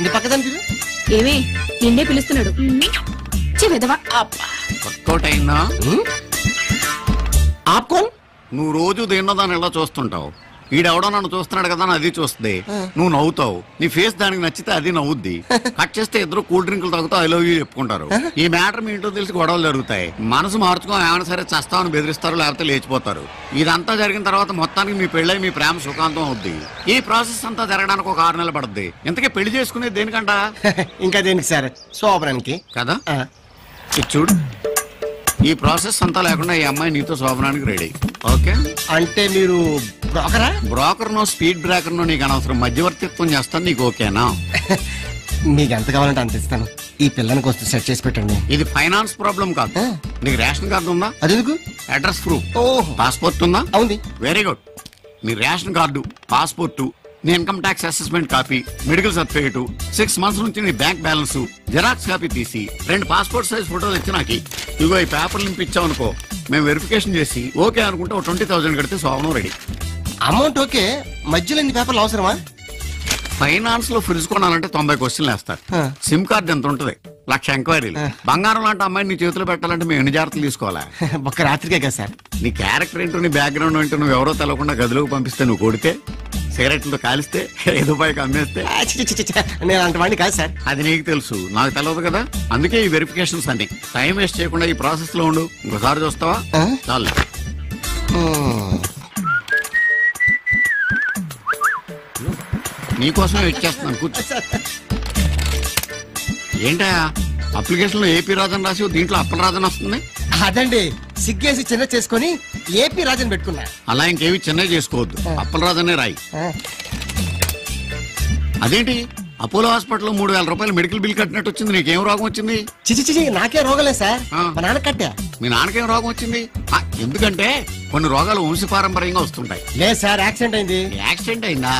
నీ పక్కదానికి ఏమే నిన్నే పిలుస్తున్నాడు. వర్కౌట్ అయిందా? ఆపుకోన్ నువ్వు రోజు దేన్నో దాన్ని ఎలా చూస్తుంటావు. ఈడెవడో నన్ను చూస్తున్నాడు కదా అని అది చూస్తుంది, నువ్వు నవ్వుతావు. నీ ఫేస్ దానికి నచ్చితే అది నవ్వుద్ది. కట్ చేస్తే ఇద్దరు కూల్ డ్రింకులు తాగుతూ ఐ లవ్ యూ చెప్పుకుంటారు. ఈ మ్యాటర్ మీ ఇంట్లో తెలిసి గొడవలు జరుగుతాయి. మనసు మార్చుకో, ఏమైనా సరే చస్తామని బెదిరిస్తారు, లేకపోతే లేచిపోతారు. ఇదంతా జరిగిన తర్వాత మొత్తానికి మీ పెళ్ళై మీ ప్రేమ సుఖాంతం అవుద్ది. ఈ ప్రాసెస్ అంతా జరగడానికి ఒక 6 నెలలు పడుద్ది. ఇంతకీ పెళ్లి చేసుకునేది దేనికంట? ఇంకా దేనికి సార్? శోభనానికి కదా. చూడు, ఈ ప్రాసెస్ అంతా లేకుండా ఈ అమ్మాయి నీతో శోభనానికి రెడీ. ఓకే అంటే మీరు బ్రోకరా? Broker no speed breaker no నీకు అనవసరం. మధ్యవర్తిత్వం చేస్తాను. నీకు ఓకేనా? మీకు ఎంత కావాలంటే అంత ఇస్తాను. ఈ పిల్లని కొంచెం సెట్ చేసి పెట్టండి. ఇది ఫైనాన్స్ ప్రాబ్లం కాదు. నీకు రేషన్ కార్డు ఉందా? అదెందుకు? అడ్రస్ ప్రూఫ్, ఓహో, పాస్పోర్ట్ ఉందా? అవుంది. Very good. నీ రేషన్ కార్డు, పాస్పోర్టు, నీ income tax assessment copy, medical certificate, 6 months నుంచి నీ బ్యాంక్ బ్యాలెన్స్, జెరాక్స్ కాపీ తీసి 2 పాస్పోర్ట్ సైజ్ ఫోటోలు ఇచ్చి నాకు ఇగో ఈ పేపర్లు నింపించావు అనుకో, మేము వెరిఫికేషన్ చేసి ఓకే అనుకుంటే 20,000 కడితే శోభనం రెడీ. అమౌంట్ ఓకే, మధ్యలో ఇన్ని పేపర్లు అవసరమా? ఫైనాన్స్ లో ఫ్రిడ్జ్ కొనాలంటే 90 క్వశ్చన్లు వేస్తారు. సిమ్ కార్డ్ ఎంత ఉంటుంది? 1,00,000 ఎంక్వైరీలు. బంగారం లాంటి అమ్మాయిని నీ చేతిలో పెట్టాలంటే మేము ఎన్ని జాగ్రత్తలు తీసుకోవాలా? ఒక్క రాత్రికే కదా సార్. నీ క్యారెక్టర్ ఏంటో, నీ బ్యాక్గ్రౌండ్ ఏంటో నువ్వు ఎవరో తెలవకుండా గదిలోకి పంపిస్తే, నువ్వు కొడితే, సిగరెట్లతో కాలిస్తే, ఐదు రూపాయకి అమ్మేస్తే, నేను అంత వాడిని కాదు సార్. అది నీకు తెలుసు, నాకు తెలియదు కదా. అందుకే ఈ వెరిఫికేషన్స్ అన్ని. టైం వేస్ట్ చేయకుండా ఈ ప్రాసెస్ లో ఉండు. ఇంకోసారి చూస్తావా? చాలు. నీకోసం వెయిట్ చేస్తున్నాను, కూర్చో. ఏంటా అప్లికేషన్ లో ఏపీ రాజన్ రాసి దీంట్లో అప్పల రాజన్ వస్తుంది? అదండి, సిగ్గేసి చిన్న చేసుకుని ఏపీ రాజన్ పెట్టుకున్నా. అలా ఇంకేవి చిన్న చేసుకోవద్దు, అప్పల రాజనే రాయి. అదేంటి అపోలో హాస్పిటల్లో 3,000 రూపాయలు మెడికల్ బిల్ కట్టినట్టు వచ్చింది. నీకేం రోగం వచ్చింది? చిచి నాకే రోగలే సార్, మా నాన్న కట్టా. మీ నాన్నకేం రోగం వచ్చింది? ఎందుకంటే కొన్ని రోగాలు వంశపారంపర్యంగా వస్తుంటాయి. లేదు సార్, యాక్సిడెంట్ అయింది. యాక్సిడెంట్ అయిందా?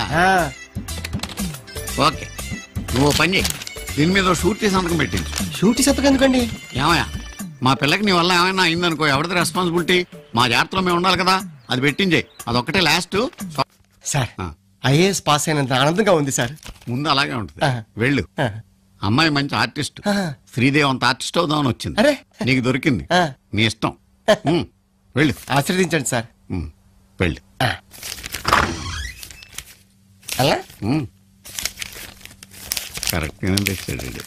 ఓకే, నువ్వు పని చేయి, దీని మీద షూరిటీ సంతకం పెట్టించు. షూరిటీ సంతకం ఎందుకండి? ఏమయ్యా, మా పిల్లకి నీ వల్ల ఏమైనా అయిందనుకో, ఎవరిది రెస్పాన్సిబిలిటీ? మా జాగ్రత్తలో మేము ఉండాలి కదా, అది పెట్టించే. అదొక్కటే లాస్ట్. సార్, ఐఏఎస్ పాస్ అయినంత ఆనందంగా ఉంది సార్. ముందు అలాగే ఉంటుంది, వెళ్ళు. అమ్మాయి మంచి ఆర్టిస్ట్, శ్రీదేవి అంత ఆర్టిస్ట్ అవుదామని వచ్చింది. నీకు దొరికింది, నీ ఇష్టం. వెళ్ళు, ఆశీర్వదించండి సార్. వెళ్ళు. అలా కరెక్ట్ గానే తెచ్చాడు.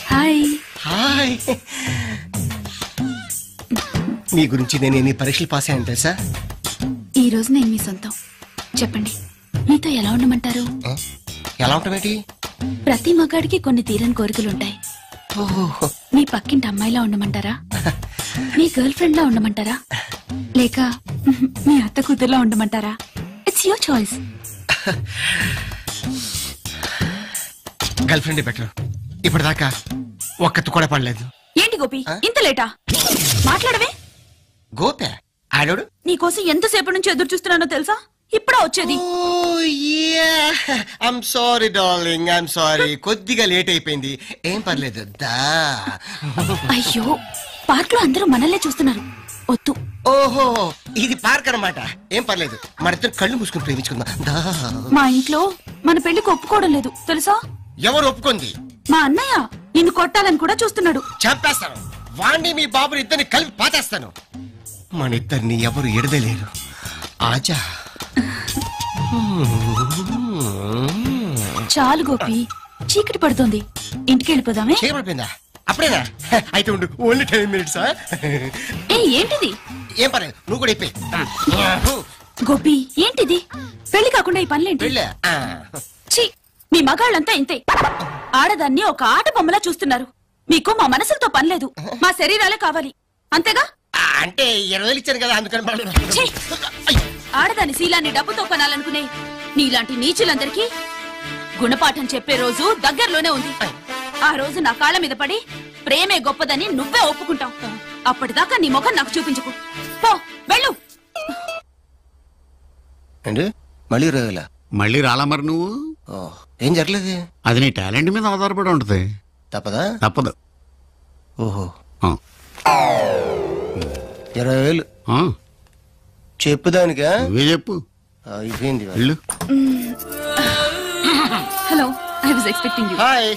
హాయ్. హాయ్. మీ గురించి నేను ఎన్ని పరీక్షలు పాస్ అయ్యాను తెలుసా? ఈ రోజు నేను మీ సొంతం. చెప్పండి, మీతో ఎలా ఉండమంటారు? ఎలా ఉంటామేంటి? ప్రతి మగాడికి కొన్ని తీరని కోరికలుంటాయి. మీ పక్కింటి అమ్మాయిలా ఉండమంటారా? మీ గర్ల్ ఫ్రెండ్ లా ఉండమంటారా? లేక మీ అత్త కూతురులా ఉండమంటారా? It's your choice. Girl friend better. ఇప్పటిదాకా ఒక్కత్తు కూడా పడలేదు. ఏంటి గోపి, ఇంత లేటా? మాట్లాడవే. గోపే ఆడోడు నీకోసం ఎంతసేపు నుంచి ఎదురు చూస్తున్నానో తెలుసా? ఇప్పుడా వచ్చేది? I'm sorry darling, I'm sorry. కొద్దిగా లేట్ అయిపోయింది, ఏం పర్లేదు దా. అయ్యో, పార్క్ లో అందరూ మనల్నే చూస్తున్నారు, వద్దు. ఓహో, ఇది పార్క్ అన్నమాట. ఏం పర్లేదు, మన ఇద్దరు కళ్ళు మూసుకుని ప్రేమించుకుందాం దా. మా ఇంట్లో మన పెళ్లికి ఒప్పుకోవడం లేదు తెలుసా? ఎవరు ఒప్పుకుంది? మా అన్నయ్య నిన్ను కొట్టాలని కూడా చూస్తున్నాడు. చంపేస్తాను వాణ్ణి, మీ బాబుని ఇద్దరిని కలిపి పాతేస్తాను. మన ఇద్దరిని ఎవరు ఎడదలేరు. ఆజా. చాలు గోపి, చీకటి పడుతుంది, ఇంటికి వెళ్ళిపోదామే. చేయబడిపోయిందా? అప్పుడేనా? అయితే ఉండు, ఓన్లీ 10 minutes. ఏంటిది? ఏం పర్లేదు, నువ్వు కూడా అయిపోయి. గోపి, ఏంటిది? పెళ్లి కాకుండా ఈ పనులేంటి? ఛీ, మీ మగాళ్ళంతా ఇంతే. ఆడదాన్ని ఒక ఆట బొమ్మలా చూస్తున్నారు. మీకు మా మనసులతో పనిలేదు, మా శరీరాలే కావాలి, అంతేగా? అంటే 20,000 ఇచ్చాను కదా, అందుకని. ఆడదాని శీలాన్ని డబ్బుతో కొనాలనుకునే నీలాంటి నీచులందరికీ గుణపాఠం చెప్పే రోజు దగ్గరలోనే ఉంది. ఆ రోజు నా కాళ్ళ మీద పడి ప్రేమే గొప్పదని నువ్వే ఒప్పుకుంటావు. అప్పటిదాకా నీ ముఖం నాకు చూపించకు, పో, వెళ్ళు. మళ్ళీ రాలా మరి నువ్వు? ఏం జరగలేదు, అది నీ టాలెంట్ మీద ఆధారపడి ఉంటది. తప్పదా? తప్పదు. ఓహో, 20,000 ఆ, చెప్పుదానికా నువ్వే చెప్పు. అయిపోయింది. వెళ్ళు. Hello, I was expecting you. Hi.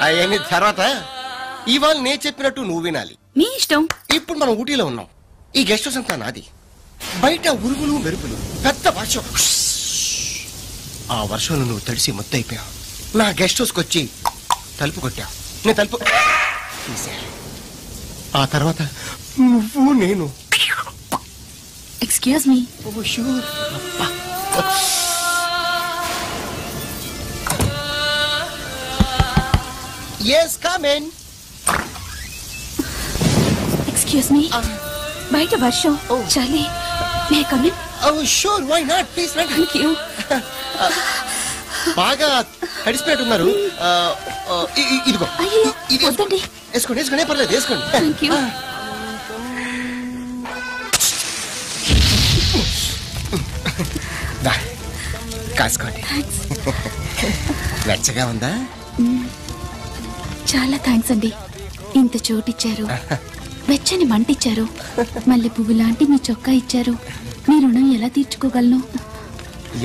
అవన్నీ తర్వాత ఇవాళ నేను చెప్పినట్టు నువ్వు వినాలి. మీ ఇష్టం. ఇప్పుడు మనం ఊటీలో ఉన్నాం. ఈ గెస్ట్ హౌస్ అంతా నాది. బయట ఉరుములు మెరుపులు, పెద్ద వర్షం. ఆ వర్షంలో నువ్వు తడిసి ముద్దయిపోయావు. నా గెస్ట్ హౌస్కి వచ్చి తలుపు కొట్టావు. నేను తలుపు తీసా. ఆ తర్వాత నువ్వు నేను. Excuse me. Yes, come in. Excuse me. బయట వర్షం, చలి. May come in? Oh, sure, why not? Please, రండి. Thank you. బాగా తడిసిపోతున్నారు. ఇదిగో అయ్యో, ఇది వద్దండి. వేసుకోండి, వేసుకోండి, పర్లేదు, వేసుకోండి. Thank you. దా, కాసుకోండి. వెచ్చగా ఉందా? చాలా థ్యాంక్స్ అండి. ఇంత చోటిచ్చారు, వెచ్చని మంటిచ్చారు, మల్లె పువ్వు లాంటి మీ చొక్కా ఇచ్చారు. మీ రుణం ఎలా తీర్చుకోగలను?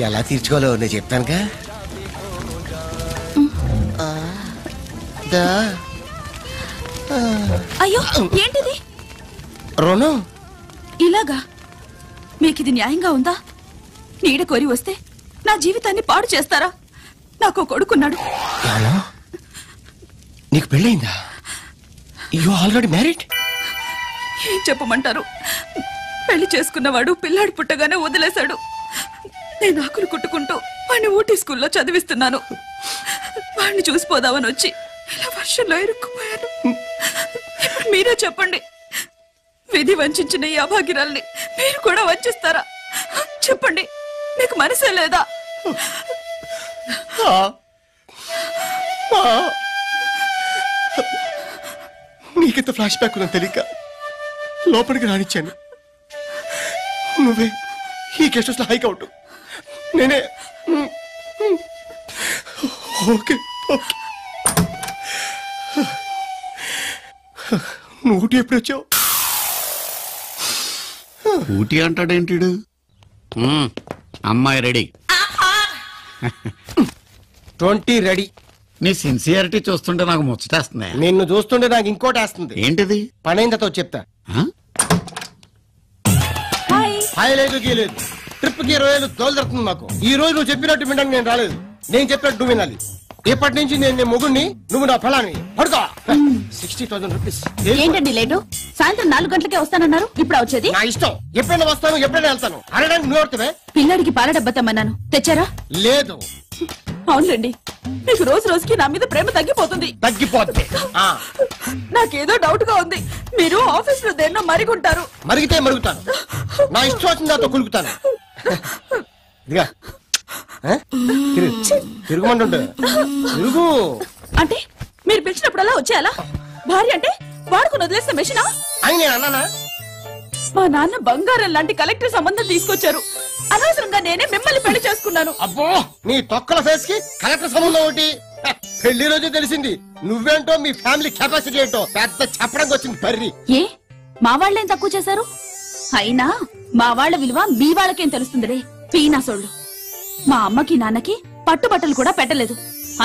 ఎలా తీర్చుకోవాలో నేను చెప్తానుగా. అయ్యో, ఏంటిది? రుణం ఇలాగా? మీకిది న్యాయంగా ఉందా? నీడ కోరి వస్తే నా జీవితాన్ని పాడు చేస్తారా? నాకు కొడుకున్నాడు. నీకు పెళ్ళయిందా? You already married? ఏం చెప్పమంటారు? పెళ్లి చేసుకున్నవాడు పిల్లాడు పుట్టగానే వదిలేశాడు. నేను ఆకులు కుట్టుకుంటూ వాడిని ఊటీ స్కూల్లో చదివిస్తున్నాను. వాడిని చూసిపోదామని వచ్చి ఇలా వర్షంలో ఇరుక్కుపోయాను. ఇప్పుడు మీరే చెప్పండి, విధి వంచిన ఈ అభాగ్యురాల్ని మీరు కూడా వంచిస్తారా? చెప్పండి, మీకు మనసే లేదా? నీకెంత ఫ్లాష్ బ్యాక్ ఉందని తెలియక లోపలికి రానిచ్చాను. నువ్వే ఈ గెస్ట్ హౌస్ లో హైక్ అవుట్, నేనే. ఓకే, నువ్వు ఊటీ ఎప్పుడు వచ్చావు? ఊటీ అంటాడేంటిడు? అమ్మాయి రెడీ. 20 రెడీ. నీ సిన్సియారిటీ చూస్తుంటే నాకు ముచ్చటేస్తుంది. నిన్ను చూస్తుంటే నాకు ఇంకోటి వేస్తుంది. ఏంటిది? పనైందతో చెప్తా. హాయ్ లేదు గీలేదు. ట్రిప్ కి 20 ఏళ్ళు తోలుదరుతుంది మాకు. ఈ రోజు నువ్వు చెప్పినట్టు వినడానికి నేను రాలేదు. నేను చెప్పినట్టు నువ్వు వినాలి. ఎప్పటి నుంచి నేను మొగుడిని, నువ్వు నా ఫలాన్ని. పడుకో. 60,000 రూపీస్. ఏంటండి లేటు? సాయంత్రం 4 గంటలకే వస్తానన్నారు, ఇప్పుడు వచ్చేది? నా ఇష్టం. ఎప్పుడైనా వస్తాను, ఎప్పుడైనా వెళ్తాను. అడగడానికి నువ్వు ఎవరితోవే? పిల్లాడికి పాల డబ్బా తెమ్మన్నాను, తెచ్చారా? లేదు. అవునులేండి, మీకు రోజు రోజుకి నా మీద ప్రేమ తగ్గిపోతుంది. తగ్గిపోద్ది. నాకేదో డౌట్ గా ఉంది. మీరు ఆఫీస్ లో దేన్నో మరిగుంటారు. మరిగితే మరుగుతాను. నా ఇష్టం వచ్చిన దాంతో కులుకుతాను. ఇదిగా తిరుగుమంటుంటే తిరుగు. అంటే మీరు పిలిచినప్పుడల్లా వచ్చేయాలా? భార్య అంటే వాడుకుని వదిలేసిన మెషినా? అని నేను అన్నానా? మా నాన్న బంగారం లాంటి కలెక్టర్ సంబంధం తీసుకొచ్చారు. అనవసరంగా నేనే మిమ్మల్ని పెళ్లి చేసుకున్నాను. అబ్బో, నీ తొక్కల ఫేస్ కి కలెక్టర్ సంబంధం ఒకటి. పెళ్లి రోజు తెలిసింది నువ్వేంటో, మీ ఫ్యామిలీ కెపాసిటీ ఏంటో. పెద్ద చెప్పడానికి వచ్చింది పర్రి. ఏ మా వాళ్ళేం తక్కువ చేశారు? అయినా మా వాళ్ళ విలువ మీ వాళ్ళకేం తెలుస్తుంది? పీనాసోళ్ళు. మా అమ్మకి నాన్నకి పట్టుబట్టలు కూడా పెట్టలేదు.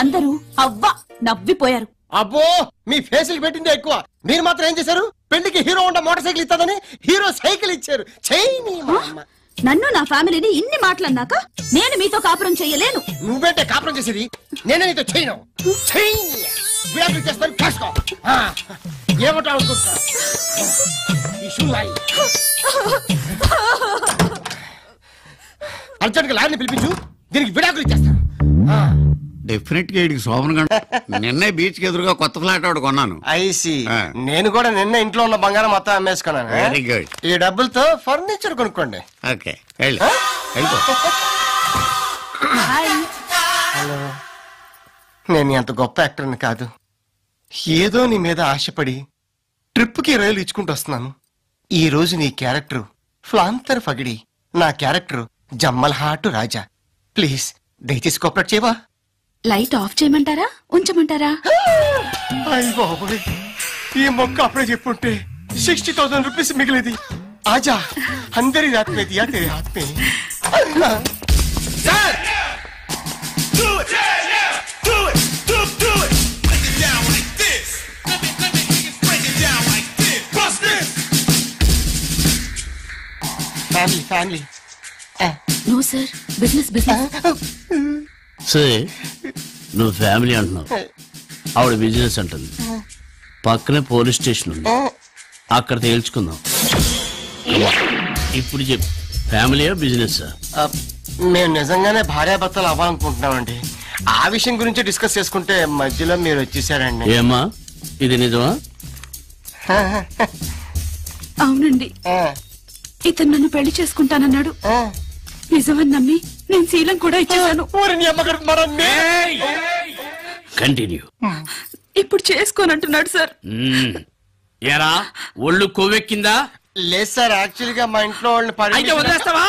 అందరూ అవ్వ నవ్విపోయారు. అబ్బో, మీ ఫేసులు పెట్టిందే ఎక్కువ. మీరు మాత్రం ఏం చేశారు? పెళ్లికి హీరో ఉండ మోటార్ సైకిల్ ఇస్తాదని హీరో సైకిల్ ఇచ్చారు. నన్ను నా ఫ్యామిలీని ఇన్ని మాటలన్నాక నేను మీతో కాపురం చెయ్యలేను. నువ్వేంటే కాపురం చేసేది? నేనే నీతో చేయను. విడాకులు చేస్తాను, కాసుకో. ఏమంటావు అనుకుంటా? అర్జెంట్ గా లారీని పిలిపించు, దీనికి విడాకులు ఇచ్చేస్తాను. డెఫినెట్ గా ఇడికి శోభన గంట. నిన్నే బీచ్ కి ఎదురుగా కొత్త ఫ్లాట్ ఒకటి కొన్నాను. ఐసి, నేను కూడా నిన్న ఇంట్లో ఉన్న బంగారం మొత్తం అమ్మేసుకున్నాను. Very good. ఈ డబ్బులతో ఫర్నిచర్ కొనుక్కోండి. Okay, hello. నేను ఎంత గొప్ప యాక్టర్ని కాదు. ఏదో నీ మీద ఆశపడి ట్రిప్ కి 20 ఇచ్చుకుంటూ వస్తున్నాను. ఈ రోజు నీ క్యారెక్టర్ ఫ్లాంతర్ ఫగిడి, నా క్యారెక్టర్ జమ్మల్హాటు రాజా. ప్లీజ్ దయచేసి కోఆపరేట్ చేయవా? లైట్ ఆఫ్ చేయమంటారా, ఉంచమంటారా? ఈ మొక్క అప్పుడే చెప్పుంటే 60,000 రూపీస్ మిగిలేది. ఆజా అందరి రాత్ మే దియా తెరే హాత్ మే. Sir family no sir, business. సరే, నువ్వు ఫ్యామిలీ అంటున్నావు, ఆవిడ బిజినెస్ అంటుంది. పక్కనే పోలీస్ స్టేషన్ ఉంది, అక్కడ తేల్చుకుందాం. ఇప్పుడు చెప్పు, ఫ్యామిలీయా బిజినెస్? మేము నిజంగానే భార్యాభర్తలు అవ్వాలనుకుంటున్నామండి. ఆ విషయం గురించి డిస్కస్ చేసుకుంటే మధ్యలో మీరు వచ్చేసారండి. ఏమ్మా, ఇది నిజమా? అవునండి, ఇతను నన్ను పెళ్లి చేసుకుంటానన్నాడు. నిజమని నమ్మి నేను శీలం కూడా ఇచ్చేసాను. కంటిన్యూ. ఇప్పుడు చేసుకోనంటున్నాడు సార్. ఏరా, ఒళ్ళు కొవ్వెక్కిందా? లేదు సార్, యాక్చువల్ గా మా ఇంట్లో వాళ్ళని అయితే వదిలేస్తావా?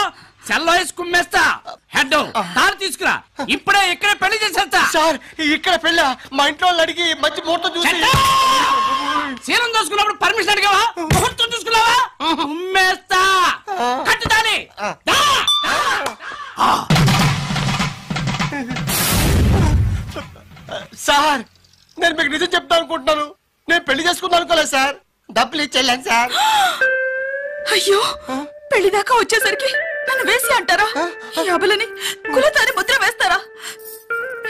సెల్లో వేసి కుమ్మేస్తా. హెడ్ తాను తీసుకురా, ఇప్పుడే ఇక్కడే పెళ్లి చేసేస్తా. సార్ ఇక్కడ పెళ్ళ మా ఇంట్లో వాళ్ళు అడిగి మంచి ముహూర్తం చూసి. శీలం చూసుకున్నప్పుడు పర్మిషన్ అడిగావా? ముహూర్తం చూసుకున్నావా? కుమ్మేస్తా. కట్టుదాని. సార్ నేను మీకు నిజం చెప్తాను అనుకుంటున్నాను. నేను పెళ్లి చేసుకుందాం అనుకోలేదు సార్. డబ్బులు ఇచ్చేళ్ళాను సార్. అయ్యో, పెళ్లి దాకా వచ్చేసరికి నన్ను వేసి అంటారా? ఈ అబలని కులతాని ముద్ర వేస్తారా?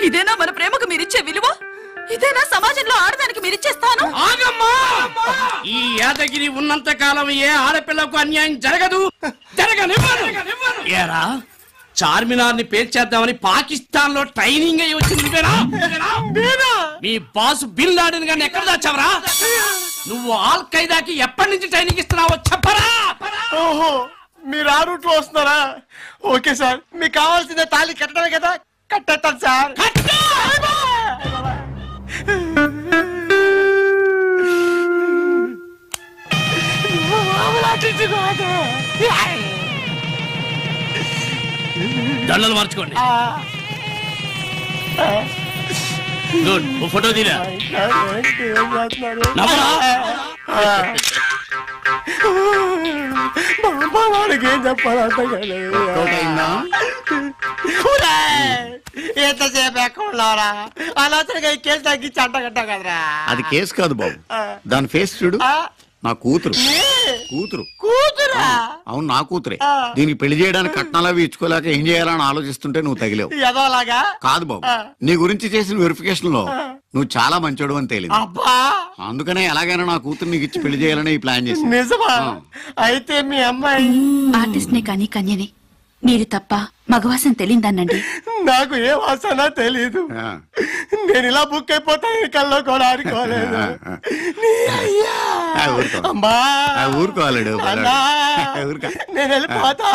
ఇదేనా మన ప్రేమకు మీరిచ్చే విలువ? ఇదేనా సమాజంలో ఆడదానికి మీరిచ్చే స్థానం? ఈ యాదగిరి ఉన్నంత కాలం ఏ ఆడపిల్లకు అన్యాయం జరగదు, జరగనివ్వను. ఏరా, చార్మినార్ ని పేల్చేద్దామని పాకిస్తాన్ లో ట్రైనింగ్ అయ్యి వచ్చింది మీ బాస్ బిన్ లాడెన్ గారిని ఎక్కడ దాచావరా? నువ్వు ఆల్ ఖైదాకి ఎప్పటి నుంచి ట్రైనింగ్ ఇస్తున్నావో చెప్పరా? ఓహో, మీరు ఆ రూట్ లో వస్తున్నారా? ఓకే సార్, మీకు కావాల్సిన తాళి కట్టడమే కదా, కట్టేస్తాను సార్. దండలు మార్చుకోండి. గుడ్, ఓ ఫోటో తీరా. ఏం చెప్పాలంతసేపు ఎక్కడున్నారా? అనవసరంగా ఈ కేసు తగ్గించి అంటగట్టా కదరా. అది కేసు కాదు బాబు, దాని ఫేస్ చూడు. నా కూతురు. కూతురా? అవును, నా కూతురే. దీనికి పెళ్లి చేయడానికి కట్నాలు అవి ఇచ్చుకోలేక ఏం చేయాలని ఆలోచిస్తుంటే నువ్వు తగిలేవు. ఎదోలాగా కాదు బాబు, నీ గురించి చేసిన వెరిఫికేషన్ లో నువ్వు చాలా మంచోడు అని తేలింది. అందుకనే ఎలాగైనా నా కూతురు నీకు ఇచ్చి పెళ్లి చేయాలని ప్లాన్ చేసి. నిజమా? అయితే మీ అమ్మాయి ఆర్టిస్ట్ నే కానీ కన్యని. మీరు తప్ప మగవాసం తెలియదన్నండి. నాకు ఏ వాసన తెలీదు. నేను ఇలా బుక్ అయిపోతాను కల్లో కూడా ఆడుకోలేదు. ఊరుకోవాలడు, నేను వెళ్ళిపోతా.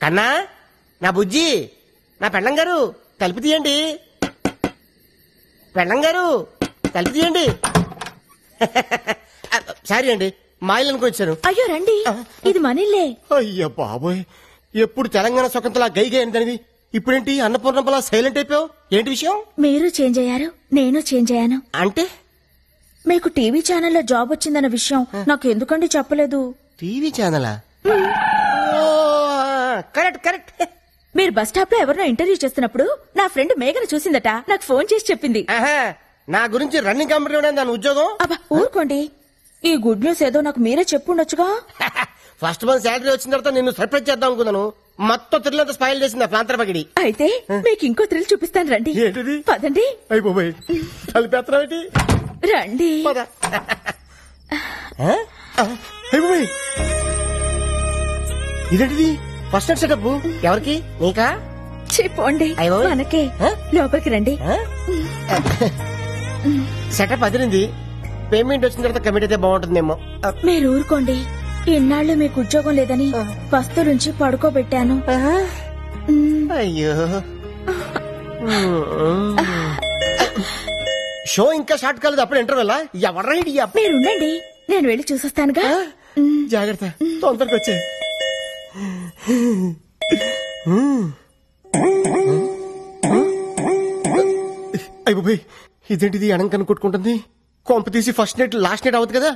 కన్నా, నా బుజ్జి, నా పెళ్ళం గారు తలుపు తీయండి. పెళ్ళం గారు తలుపు తీయండి. సారీ అండి, మా ఇల్లు వచ్చాను. అయ్యో రండి, ఇది మనిల్లే. అయ్యో బాబోయ్, ఎప్పుడు తెలంగాణ స్వతంత్ర గై గై అంటనివి, ఇప్పుడేంటి అన్నపూర్ణంపలా సైలెంట్ అయిపోయావు? ఏంటి విషయం? మీరు చేంజ్ అయ్యారు, నేను చేంజ్ అయ్యాను. అంటే మీకు టీవీ ఛానల్లో జాబ్ వచ్చిందన్న విషయం నాకు ఎందుకండి చెప్పలేదు? టీవీ ఛానలా? Correct correct. మీరు బస్ స్టాప్ లో ఎవరినో ఇంటర్వ్యూ చేస్తున్నప్పుడు నా ఫ్రెండ్ మేఘను చూసిందట, నాకు ఫోన్ చేసి చెప్పింది. నా గురించి రన్నింగ్ కంపెనీ దాని ఉద్యోగం. అబ్బా ఊరుకోండి, ఈ గుడ్ న్యూస్ ఏదో నాకు మీరే చెప్పుండొచ్చుగా. ఫస్ట్ మంత్ శాలరీ వచ్చిన తర్వాత నిన్ను సర్ప్రైజ్ చేద్దాం అనుకున్నాను. మొత్తం థ్రిల్ స్పాయిల్ చేసింది ప్రాంతర పగిడి. అయితే మీకు ఇంకో థ్రిల్ చూపిస్తాను రండి. ఏంటిది? పదండి. అయిపోయి కలిపేత్రమేంటి? రండి. ఇదేంటిది? ఫస్ట్ నైట్ సెటప్ ఎవరికి? నీకా? చెప్పండి, మనకే. లోపలికి రండి. సెటప్ అదిరింది. పేమెంట్ వచ్చిన తర్వాత కమిట్ అయితే బాగుంటుందేమో. మీరు ఊరుకోండి, ఇన్నాళ్ళు మీకు ఉద్యోగం లేదని వస్తువులుంచి పడుకోబెట్టాను. అయ్యో, షో ఇంకా స్టార్ట్ కాలేదు, అప్పుడు ఇంటర్వెల్. ఎవరైడి? మీరుండండి, నేను వెళ్ళి చూసొస్తానుగా. జాగ్రత్త, తొందరగా వచ్చే. అయిపోయి ఇదేంటిది అనంకను కొట్టుకుంటుంది? కొంప తీసి ఫస్ట్ నైట్ లాస్ట్ నైట్ అవుతుంది కదా?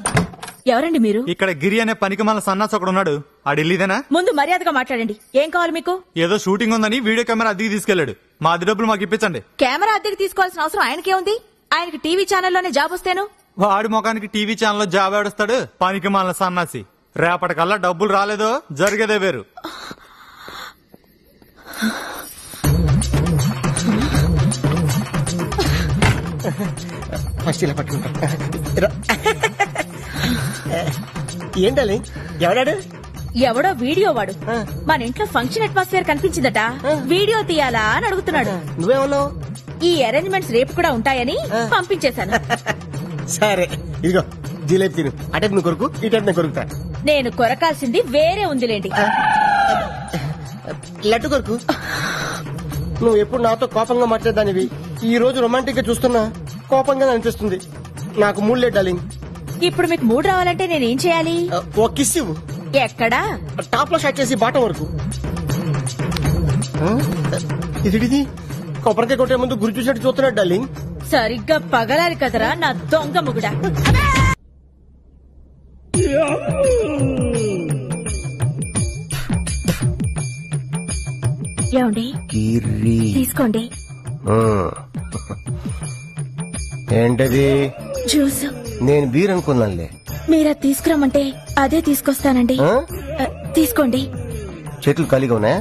ఎవరండి మీరు? ఇక్కడ గిరి అనే పనికి మన సన్నాస్ ఒకడు ఉన్నాడు. ఆడిల్లీదేనా? ముందు మర్యాదగా మాట్లాడండి. ఏం కావాలి మీకు? ఏదో షూటింగ్ ఉందని వీడియో కెమెరా అద్దెకి తీసుకెళ్లాడు. మా అద్దె డబ్బులు మాకు ఇప్పించండి. కెమెరా అద్దెకి తీసుకోవాల్సిన అవసరం ఆయనకే ఉంది? ఆయనకి టీవీ ఛానల్లోనే జాబ్ వస్తేను. వాడి ముఖానికి టీవీ ఛానల్లో జాబ్ ఆడుస్తాడు పనికి మన సన్నాసి. రేపటికల్లా డబ్బులు రాలేదో జరిగేదే వేరు. ఫస్ట్ ఇలా పట్టుకుంటా. ఏంటది? ఎవడాడు? ఎవడో వీడియో వాడు మన ఇంట్లో ఫంక్షన్ అట్మాస్ఫియర్ కనిపించిందట, వీడియో తీయాలా అని అడుగుతున్నాడు. నువ్వేమన్నావు? ఈ అరేంజ్మెంట్స్ రేపు కూడా ఉంటాయని పంపించేశాను. సరే ఇదిగో జిలేబీ తిను. అటే నువ్వు కొరుకు, ఇటే నేను కొరుకుతా. నేను కొరకాల్సింది వేరే ఉందిలేండి. లడ్డు కొరుకు. నువ్వు ఎప్పుడు నాతో కోపంగా మాట్లాడదానివి, ఈ రోజు రొమాంటిక్ గా చూస్తున్నా కోపంగా అనిపిస్తుంది. నాకు మూడు లేదు డార్లింగ్. ఇప్పుడు మీకు మూడు రావాలంటే నేనేం చేయాలి? ఓ కిస్ ఇవ్వు. ఎక్కడా? టాప్ లో స్టార్ట్ చేసి బాటం వరకు. ఇది కొబ్బరికాయ కొట్టే ముందు గురి చూసినట్టు చూస్తున్నాడు డార్లింగ్. సరిగ్గా పగలాలి కదరా నా దొంగ ముగుడా. ఏమండి తీసుకోండి. ఏంటది? జ్యూస్. నేను బీర్ అనుకున్నానులే. మీరా తీసుకురమ్మంటే అదే తీసుకొస్తానండి. తీసుకోండి. చేతులు ఖాళీగా ఉన్నాయా?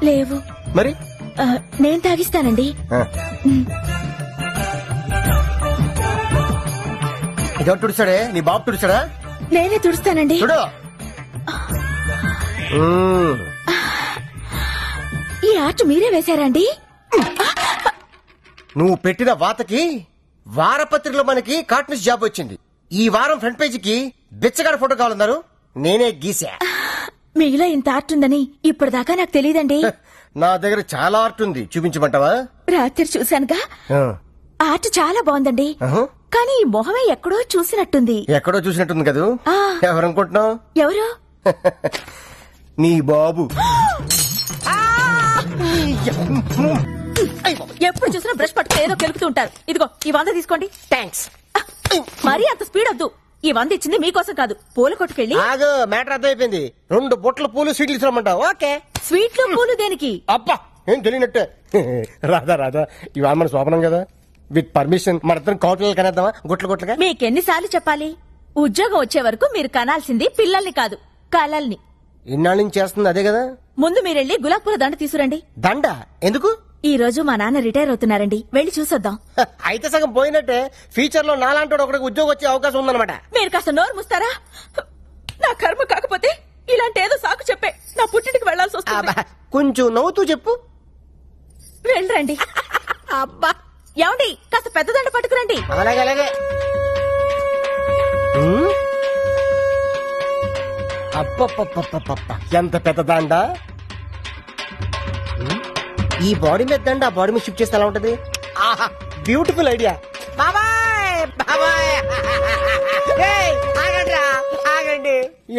లేవు. మరి నేను తాగిస్తానండి. ఎవరు తుడిచాడే? నీ బాబు తుడిచాడా? నేనే తుడుస్తానండి. చూడు. ఈ ఆర్ట్ మీరే వేశారండి? నువ్వు పెట్టిన వాతకి వారపత్రికలో మనకి కార్టూనిస్ట్ జాబ్ వచ్చింది. ఈ వారం ఫ్రంట్ పేజీకి బిచ్చగాడ ఫోటో కావాలన్నారు, నేనే గీసా. మీలో ఇంత ఆర్ట్ ఉందని ఇప్పటిదాకా నాకు తెలియదండి. నా దగ్గర చాలా ఆర్ట్ ఉంది, చూపించమంటావా? రాత్రి చూశానుగా, ఆర్ట్ చాలా బాగుందండి. కానీ ఈ మొహమే ఎక్కడో చూసినట్టుంది. ఎక్కడో చూసినట్టుంది కదా? ఎవరనుకుంటున్నావు? ఎవరు? నీ బాబు. ఎప్పుడు చూసినా బ్రష్ పట్టుకుని ఏదో కెలుకుతూ ఉంటారు. ఇదిగో ఈ 100 తీసుకోండి. థ్యాంక్స్. మరీ అంత స్పీడ్ వద్దు. ఈ 100 ఇచ్చింది మీకోసం కాదు, పూల కొట్టుకెళ్ళి. ఆగు, మ్యాటర్ అర్థమైపోయింది. 2 బొట్ల పూలు స్వీట్లు ఇస్తామంటావు? ఓకే. స్వీట్లు పూలు దేనికి? అబ్బా ఏం తెలియనట్టే. రాదా ఇవాళ మన శోభనం కదా, విత్ పర్మిషన్ మన ఇద్దరం కౌటలు కనేద్దామా? గుట్లుగా మీకెన్నిసార్లు చెప్పాలి? ఉద్యోగం వచ్చే వరకు మీరు కనాల్సింది పిల్లల్ని కాదు, కలల్ని. ఇన్నాళ్ళ నుంచి చేస్తుంది అదే కదా. ముందు మీరెళ్ళి గులాబ్ పూల దండ తీసుకురండి. దండ ఎందుకు? ఈ రోజు మా నాన్న రిటైర్ అవుతున్నారండి, వెళ్లి చూసొద్దాం. అయితే సగం పోయినట్టే. ఫ్యూచర్ లో నాలాంటి ఒకటికి ఉద్యోగం వచ్చే అవకాశం ఉందన్నమాట. మీరు కాస్త నోరు మూస్తారా? నా కర్మ కాకపోతే ఇలాంటి ఏదో సాకు చెప్పే నా పుట్టింటికి వెళ్లాల్సి వస్తుంది. కొంచెం నవ్వుతూ చెప్పు. వెళ్ళరండి. అబ్బా ఏమండి, కాస్త పెద్ద దండ పట్టుకురండి. అలాగే. అప్ప ఎంత పెద్ద దండ. ఈ బాడీ మీద దండ ఆ బాడీ మీద షిఫ్ట్ చేస్తే ఎలా ఉంటది? ఆహా, బ్యూటిఫుల్ ఐడియా. ఆగండి.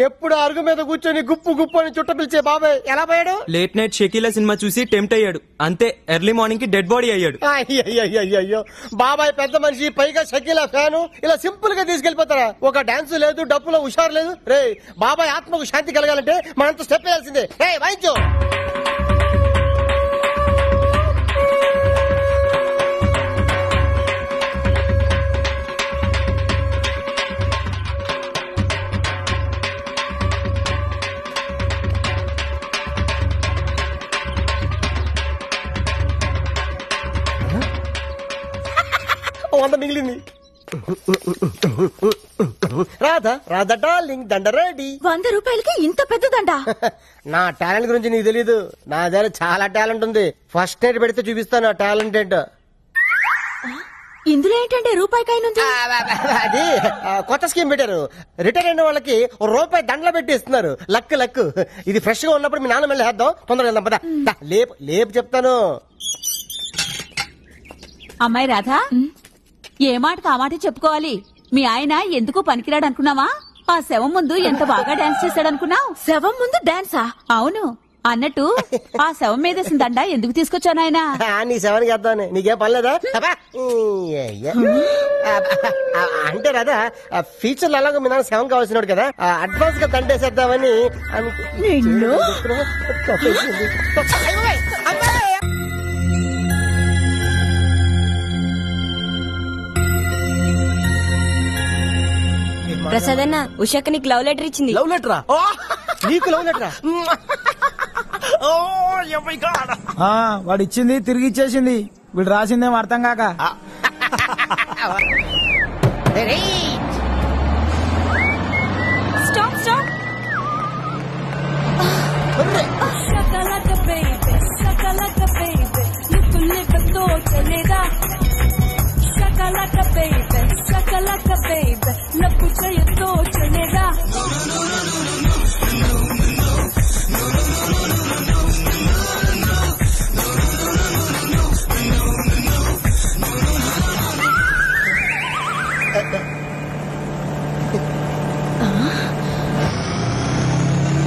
ఎప్పుడు అరుగు మీద కూర్చొని గుప్పు గుప్పు అని చుట్ట పిలిచే బాబాయ్ ఎలా పోయాడు? లేట్ నైట్ షకీలా సినిమా చూసి టెంప్ట్ అయ్యాడు, అంతే. ఎర్లీ మార్నింగ్ కి డెడ్ బాడీ అయ్యాడు. అయ్యో బాబాయ్ పెద్ద మనిషి, పైగా షకీలా ఫ్యాను. ఇలా సింపుల్ గా తీసుకెళ్లిపోతారా? ఒక డాన్స్ లేదు, డప్పులో హుషారు లేదు. రే బాబాయ్ ఆత్మకు శాంతి కలగాలంటే మనంతా స్టెప్ వేయాల్సిందే. రే వాయించు. వంద మిగిలింది. రాధా డార్లింగ్, దండ రెడీ. 100 రూపాయలకి ఇంత పెద్ద దండ? నా టాలెంట్ గురించి నీకు తెలీదు. నా దగ్గర చాలా టాలెంట్ ఉంది. ఫస్ట్ నైట్ పెడితే చూపిస్తాను నా టాలెంట్ ఏంటో. ఇందులో ఏంటంటే రూపాయికాయనుంది. అది కొత్త స్కీమ్ పెట్టారు. రిటైర్ అయిన వాళ్ళకి రూపాయి దండలో పెట్టి ఇస్తున్నారు. లక్. ఇది ఫ్రెష్ గా ఉన్నప్పుడు మీ నాన్న మళ్ళీ వేద్దాం. తొందరగా వెళ్దాం పద. లేపు చెప్తాను. అమ్మాయి రాధా, ఏ మాటకు ఆ మాట చెప్పుకోవాలి. మీ ఆయన ఎందుకు పనికిరాడు అనుకున్నావా? ఆ శవం ముందు ఎంత బాగా డాన్స్ చేశాడు అనుకున్నావు? శవం ముందు డాన్సా? అవును. అన్నట్టు ఆ శవం మీదేసిన దండ ఎందుకు తీసుకొచ్చాను ఆయన? నీ శవానికి వేద్దామని. నీకేం పర్లేదా? అంటే రాదా ఫ్యూచర్ లో అలాగో మీ నాన్న శవం కావాల్సినాడు కదా, అడ్వాన్స్ గా దండేసేద్దామని నిన్ను ప్రసాద్ అన్న ఉషాకి నీకు లవ్ లెటర్ ఇచ్చింది. లవ్ లెటరా? నీకు లవ్ లెటరా? వాడు ఇచ్చింది తిరిగి ఇచ్చేసింది, వీడు రాసిందేమో అర్థం కాక. Stop stop.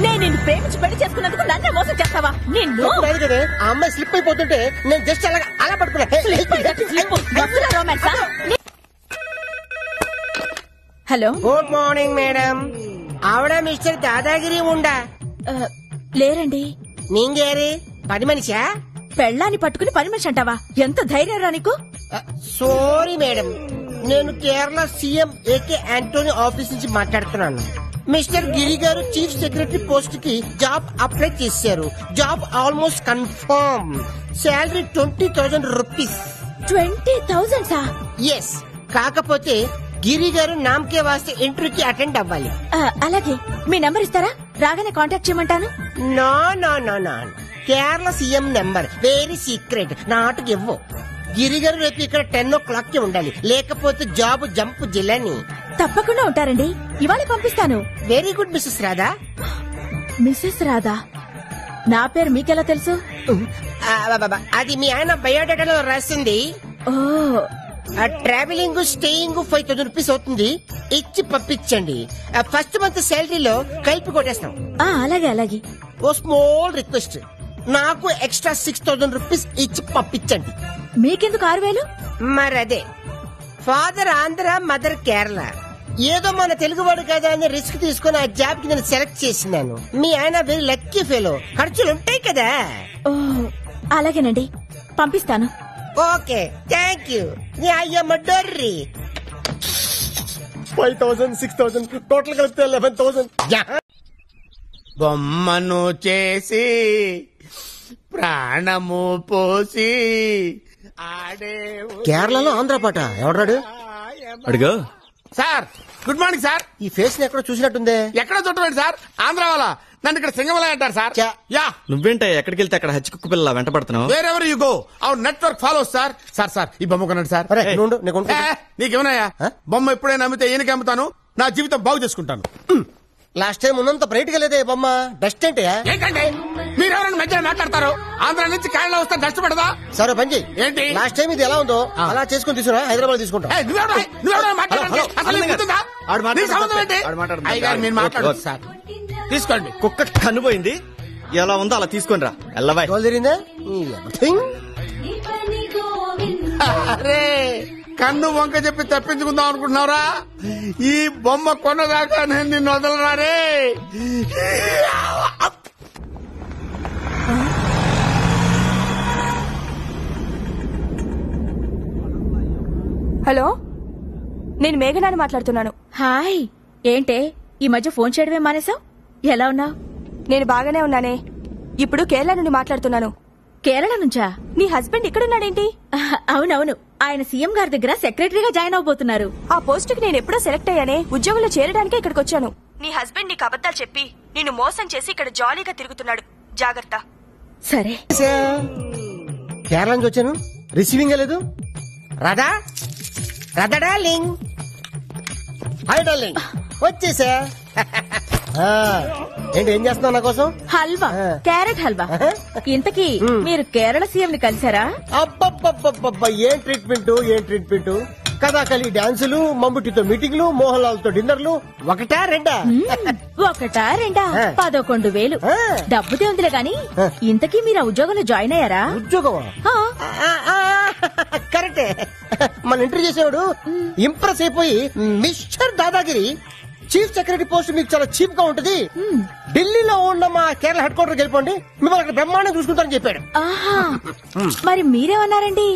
నేను నిన్ను ప్రేమించి పెళ్లి చేసుకున్నందుకు నన్నే మోసం చేస్తావా? నిన్ను కదా ఆ అమ్మాయి స్లిప్ అయిపోతుంటే నేను జస్ట్ అలా పట్టుకున్నా. Hello, good morning madam. ఆవిడ మిస్టర్ దాదాగిరి ఉండా? లేరండి. నీంగేరి పని మనిషా? పెళ్ళాన్ని పట్టుకుని పని మనిషి అంటావా? ఎంత ధైర్యం రా నీకు? సారీ మేడం, నేను Kerala CM AK Antony office నుంచి మాట్లాడుతున్నాను. మిస్టర్ గిరి గారు చీఫ్ సెక్రటరీ పోస్ట్ కి జాబ్ అప్లై చేశారు. Job almost confirm. Salary 20,000 rupees. 20,000 yes. కాకపోతే గిరి గారు నామకే వాస్తే ఇంటర్వ్యూకి అటెండ్ అవ్వాలి. అలాగే, మీ నెంబర్ ఇస్తారా? రాగానే కాంటాక్ట్ చేయమంటాను. No no no no, Kerala CM number very secret, not give. Giri గారు రేపు ఇక్కడ 10 o'clock కి ఉండాలి, లేకపోతే జాబ్ జంప్ జిల్లని. తప్పకుండా ఉంటారండి, ఇవాళ పంపిస్తాను. Very good Mrs Radha. Mrs Radha? నా పేరు మీకెలా తెలుసు? అది మీ ఆయన బయోడేటాలో రాసింది. ఓ, ట్రావెలింగ్ స్టేయింగ్ 5,000 రూపీస్ అవుతుంది, ఇచ్చి పంపించండి. ఫస్ట్ మంత్ శాలరీలో కలిపి కొట్టేస్తాం. అలాగే అలాగే. ఓ స్మాల్ రిక్వెస్ట్, నాకు ఎక్స్ట్రా 6,000 రూపీస్ ఇచ్చి పంపించండి. మీకెందుకు 6,000? మరి అదే, ఫాదర్ ఆంధ్ర, మదర్ కేరళ. ఏదో మన తెలుగువాడు కదా అని రిస్క్ తీసుకుని ఆ జాబ్ కి నేను సెలెక్ట్ చేసినాను. మీ ఆయన వెరీ లక్కీ ఫెలో, ఖర్చులు ఉంటాయి కదా. ఓ, అలాగేనండి, పంపిస్తాను. Okay, thank you. అయ్యమ్మ డర్రీ. 5,000, 6,000 టోటల్ కలిపితే 11,000. బొమ్మను చేసి ప్రాణము పోసి ఆడే. కేరళలో ఆంధ్ర పాట ఎవడాడు? అడుగు సార్. Good morning sir. ఈ ఫేస్ ని ఎక్కడో చూసినట్టుందే. ఎక్కడ చుట్టండి సార్? ఆంధ్ర వాళ్ళ. నన్ను ఇక్కడ సింగమల అంటారు సార్. యా. నువ్వేంటే ఎక్కడికి వెళ్తే అక్కడ హచ్చి కుక్క పిల్ల వెంట పడుతున్నావు? Wear ever you go our network follows sir. Sir sir ఈ బొమ్మ కొనండి సార్. నీకేమన్నాయా? బొమ్మ ఎప్పుడైనా అమ్మితే ఈయనకి అమ్ముతాను, నా జీవితం బాగు చేసుకుంటాను. లాస్ట్ టైం ఉన్నంత బ్రైట్ గా లేదే బొమ్మ. డస్ట్ ఏంటి? ఏంటండి మీరెవరైనా మధ్యలో మాట్లాడతారు? ఆంధ్ర నుంచి కేరళ వస్తే డస్ట్ పడదా? సరే పని చెయ్యి. ఏంటి? లాస్ట్ టైం ఇది ఎలా ఉందో అలా చేసుకుని తీసుకురా, హైదరాబాద్ తీసుకుంటా. తీసుకోండి. కుక్క కన్నుపోయింది, ఎలా ఉందో అలా తీసుకొని రా. ఎల్లబాయ్. జరిగిందా? అరే, కన్ను వంక చెప్పి తప్పించుకుందాం అనుకుంటున్నారా? ఈ బొమ్మ కొన్నదాకా నేను నిన్ను వదలరారే. హలో, నేను మేఘనాని మాట్లాడుతున్నాను. హాయ్. ఏంటే ఈ మధ్య ఫోన్ చేయడమే మానేసావు? ఎలా ఉన్నావు? నేను బాగానే ఉన్నానే. ఇప్పుడు కేరళ నుండి మాట్లాడుతున్నాను. కేరళ నుంచా? నీ హస్బెండ్ ఇక్కడున్నాడేంటి? అవునవును, ఆయన సీఎం గారి దగ్గర సెక్రటరీగా జాయిన్ అవబోతున్నారు. ఆ పోస్టుకి నేను ఎప్పుడో సెలెక్ట్ అయ్యానే. ఉద్యోగంలో చేరడానికే ఇక్కడికి వచ్చాను. నీ హస్బెండ్ నీకు అబద్ధాలు చెప్పి నిన్ను మోసం చేసి ఇక్కడ జాలీగా తిరుగుతున్నాడు. జాగ్రత్త. సరే. కేరళ నుంచి వచ్చాను, రిసీవింగ్ లేదు. Radha, Radha darling. Hi darling, వచ్చేసా. ఏంటి ఏం చేస్తున్నావు నా కోసం? హల్వా, క్యారెట్ హల్వా. ఇంతకీ మీరు కేరళ సీఎం ని కలిసారా? అబ్బబ్బబ్బబ్బబ్బా, ఏం ట్రీట్మెంట్, ఏం ట్రీట్మెంట్. కథాకళి డాన్సులు, మమ్ముటితో మీటింగ్లు, మోహన్ లాల్ తో డిన్నర్లు. ఒకటా రెండా? ఒకటా రెండా? 11,000. డబ్బుదే ఉందిలే గాని ఇంతకీ మీరు ఆ ఉద్యోగంలో జాయిన్ అయ్యారా? ఉద్యోగమా? కరెక్టే. మన ఇంటర్వ్యూ చేసేవాడు ఇంప్రెస్ అయిపోయి mister dadagiri chief secretary post మీకు చాలా చీప్ గా ఉంటది, ఢిల్లీలో ఉన్న మా కేరళ హెడ్ క్వార్టర్ వెళ్ళిపోండి, మిమ్మల్ని అక్కడ బ్రహ్మాండం చూసుకుంటారని చెప్పాడు. మరి మీరేమన్నారండి?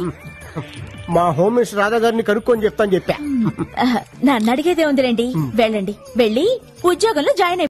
మా హోమ్ మినిస్టర్ రాధా గారిని కనుక్కొని చెప్తాను చెప్పా. నన్ను అడిగేదే ఉందిలేండి, వెళ్ళండి, వెళ్ళి ఉద్యోగంలో జాయిన్